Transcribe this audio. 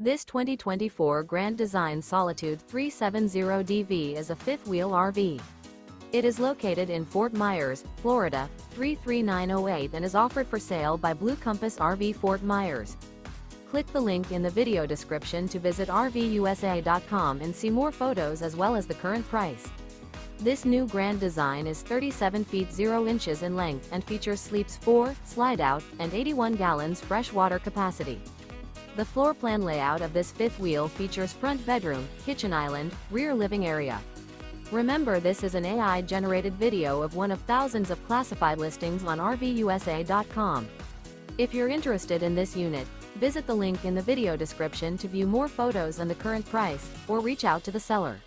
This 2024 Grand Design Solitude 370DV is a fifth-wheel RV. It is located in Fort Myers, Florida, 33908 and is offered for sale by Blue Compass RV Fort Myers. Click the link in the video description to visit RVUSA.com and see more photos as well as the current price. This new Grand Design is 37 feet 0 inches in length and features sleeps 4, Slideout, and 81 gallons fresh water capacity. The floor plan layout of this fifth wheel features front bedroom, kitchen island, rear living area. Remember, this is an AI-generated video of one of thousands of classified listings on RVUSA.com. If you're interested in this unit, visit the link in the video description to view more photos and the current price, or reach out to the seller.